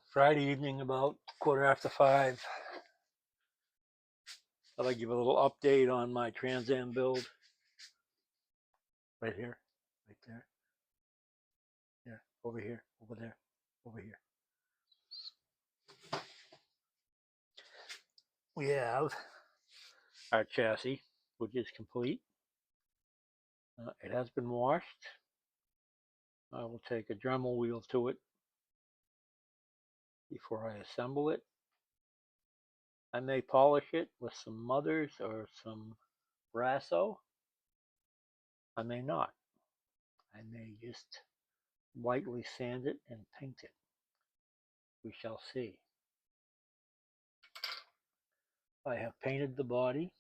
Friday evening, about 5:15. Thought I'd give a little update on my Trans Am build. Right here, right there, here, over here, over there, over here. We have our chassis, which is complete. It has been washed. I will take a Dremel wheel to it before I assemble it. I may polish it with some Mothers or some Brasso. I may not. I may just lightly sand it and paint it. We shall see. I have painted the body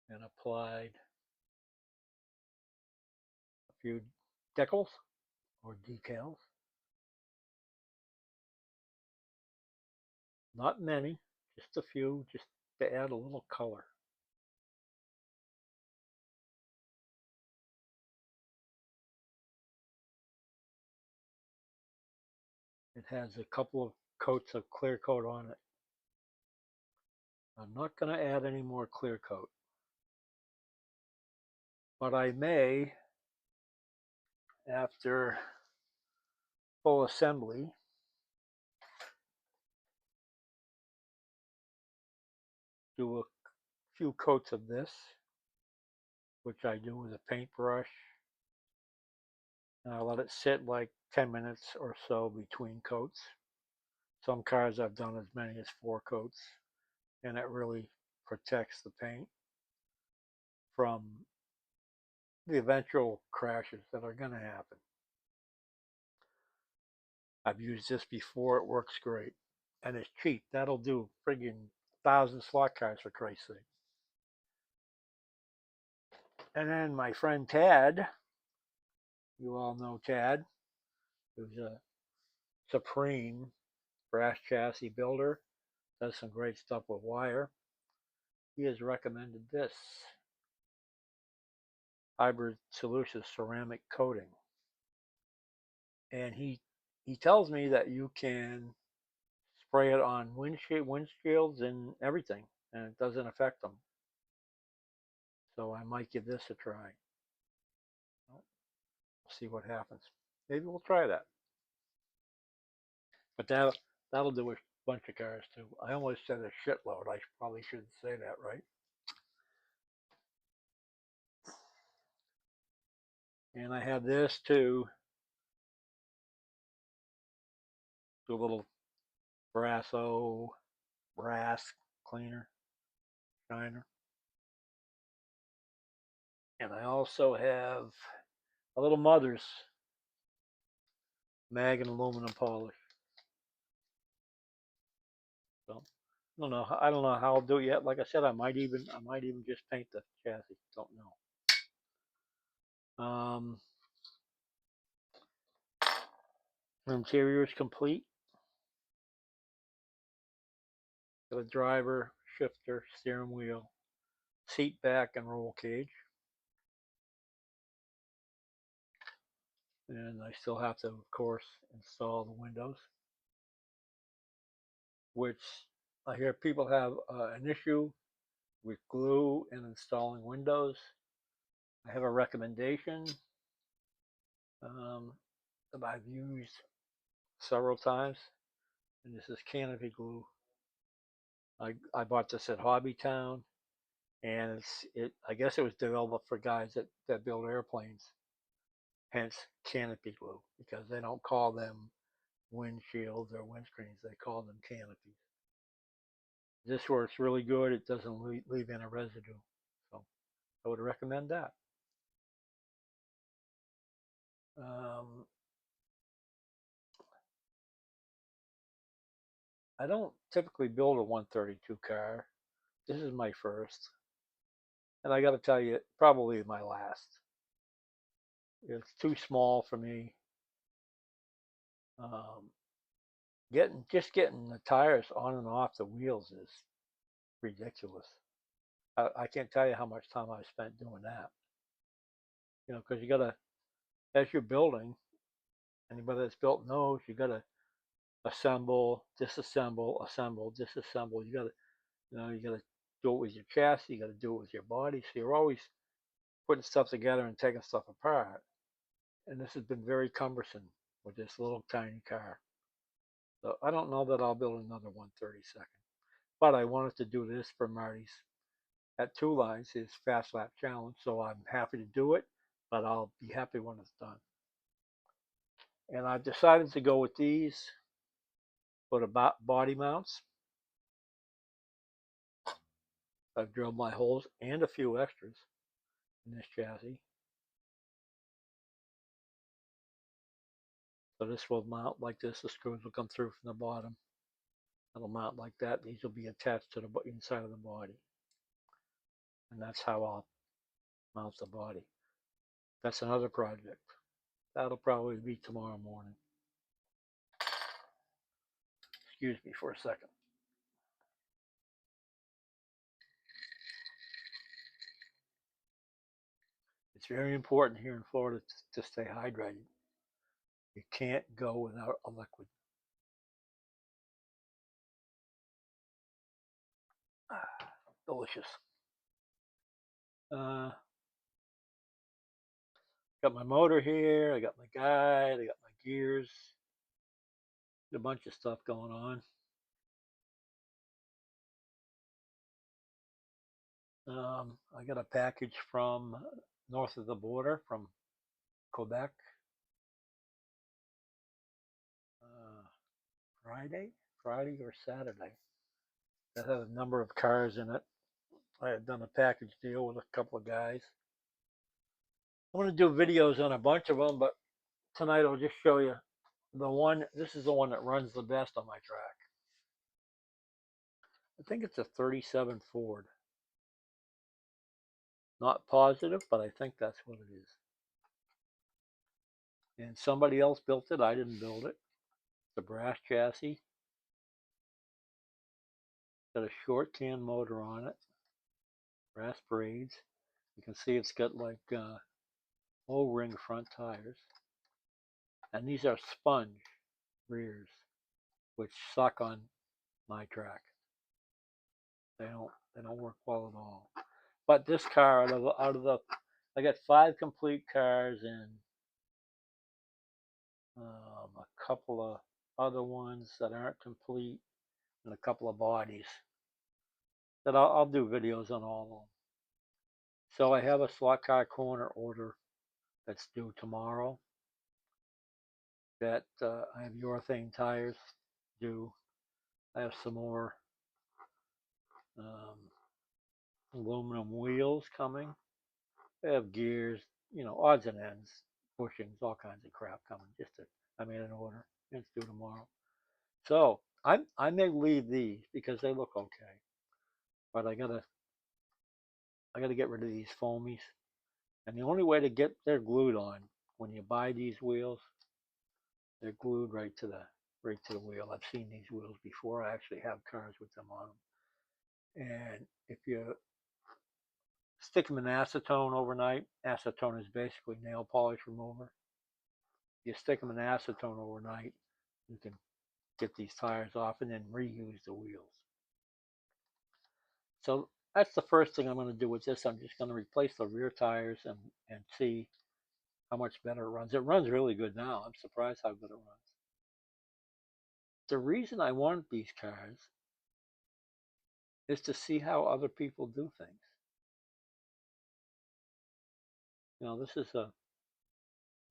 and applied a few decals or decals. Not many, just a few, just to add a little color. It has a couple of coats of clear coat on it. I'm not going to add any more clear coat, but I may, after full assembly, do a few coats of this, which I do with a paintbrush, and I let it sit like 10 minutes or so between coats. Some cars I've done as many as 4 coats, and it really protects the paint from the eventual crashes that are going to happen. I've used this before, it works great. And it's cheap. That'll do friggin' 1,000 slot cars, for Christ's sake. And then my friend Tad, you all know Tad, who's a supreme brass chassis builder, does some great stuff with wire. He has recommended this Hybrid Solutions ceramic coating. And he tells me that you can spray it on windshields and everything, and it doesn't affect them. So I might give this a try. We'll see what happens. Maybe we'll try that. But that'll do a bunch of cars too. I almost said a shitload. I probably shouldn't say that, right? And I have this too. Do a little brass cleaner, shiner. And I also have a little Mother's mag and aluminum polish. So I don't know how I'll do it yet. Like I said, I might even just paint the chassis. Don't know. Interior is complete. Got a driver, shifter, steering wheel, seat back, and roll cage. And I still have to, of course, install the windows, which I hear people have an issue with glue and installing windows. I have a recommendation that I've used several times, and this is Canopy glue. I bought this at Hobbytown, and I guess it was developed for guys that build airplanes. Hence Canopy glue, because they don't call them windshields or windscreens; they call them canopies. This works really good. It doesn't leave any residue, so I would recommend that. Um, I don't typically build a 132 car. This is my first, and I got to tell you, probably my last. It's too small for me. Um, getting the tires on and off the wheels is ridiculous. I can't tell you how much time I've spent doing that. Because you got to, as you're building, Anybody that's built knows you got to assemble, disassemble, assemble, disassemble. You got to do it with your chassis. You got to do it with your body. So you're always putting stuff together and taking stuff apart. And this has been very cumbersome with this little tiny car. So I don't know that I'll build another 132nd. But I wanted to do this for Marty's at Two Lines, his Fast Lap Challenge. So I'm happy to do it, but I'll be happy when it's done. And I've decided to go with these for the body mounts. I've drilled my holes and a few extras in this chassis. So this will mount like this. The screws will come through from the bottom. It'll mount like that. These will be attached to the inside of the body. And that's how I'll mount the body. That's another project. That'll probably be tomorrow morning. Excuse me for a second. It's very important here in Florida to stay hydrated. You can't go without a liquid. Delicious. Got my motor here. I got my guide. I got my gears. A bunch of stuff going on. I got a package from north of the border from Quebec. Friday or Saturday. That had a number of cars in it. I had done a package deal with a couple of guys. I'm going to do videos on a bunch of them, but tonight I'll just show you the one. This is the one that runs the best on my track. I think it's a 37 Ford. Not positive, but I think that's what it is. And somebody else built it. I didn't build it. It's a brass chassis. Got a short can motor on it. Brass braids. You can see it's got like O-ring front tires. And these are sponge rears, which suck on my track. They don't work well at all. But this car, out of the I got 5 complete cars and a couple of other ones that aren't complete, and a couple of bodies that I'll do videos on all of them. So I have a slot car corner order that's due tomorrow. That I have urethane tires due. I have some more aluminum wheels coming. I have gears, odds and ends, bushings, all kinds of crap coming. I made an order. It's due tomorrow. So I may leave these because they look okay, but I gotta get rid of these foamies. And the only way to get they're glued on when you buy these wheels. They're glued right to the wheel. I've seen these wheels before. I actually have cars with them on them. And if you stick them in acetone overnight, acetone is basically nail polish remover. You stick them in acetone overnight, you can get these tires off and then reuse the wheels. So that's the first thing I'm going to do with this. I'm just going to replace the rear tires and see how much better it runs. It runs really good now. I'm surprised how good it runs. The reason I want these cars is to see how other people do things. This is a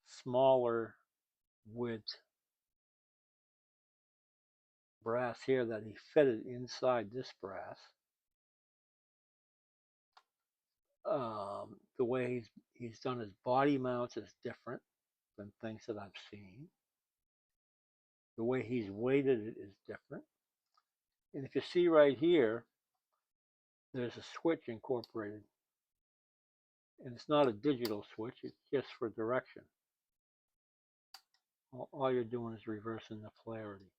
smaller width brass here that he fitted inside this brass. The way he's done his body mounts is different than things that I've seen. The way he's weighted it is different. And if you see right here, there's a switch incorporated. And it's not a digital switch, it's just for direction. All you're doing is reversing the polarity.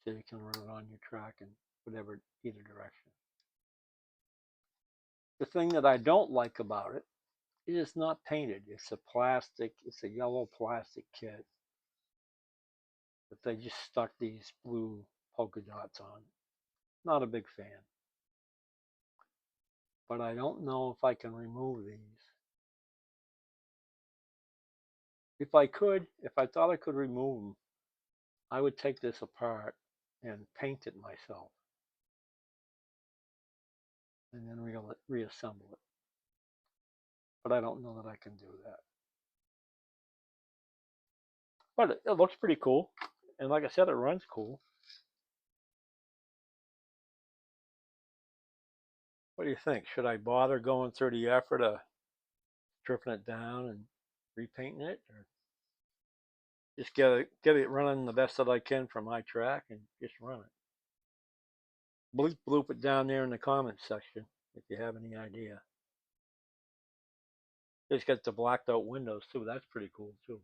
So you can run it on your track in either direction. The thing that I don't like about it is it's not painted. It's a yellow plastic kit. but they just stuck these blue polka dots on. Not a big fan. But I don't know if I can remove these. If I could, if I thought I could remove them, I would take this apart and paint it myself and then reassemble it. But I don't know that I can do that. But it looks pretty cool. And like I said, it runs cool. What do you think? Should I bother going through the effort of stripping it down and repainting it, or just get it running the best that I can for my track and just run it? Bloop it down there in the comments section if you have any idea. It's got the blacked out windows too. That's pretty cool too.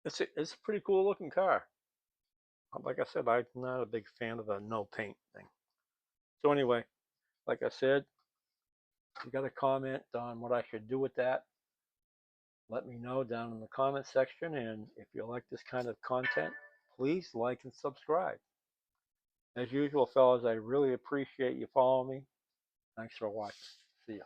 It's a pretty cool looking car. Like I said, I'm not a big fan of the no paint thing. So anyway, like I said, if you got a comment on what I should do with that, let me know down in the comment section. And if you like this kind of content, please like and subscribe. As usual, fellas, I really appreciate you following me. Thanks for watching. See ya.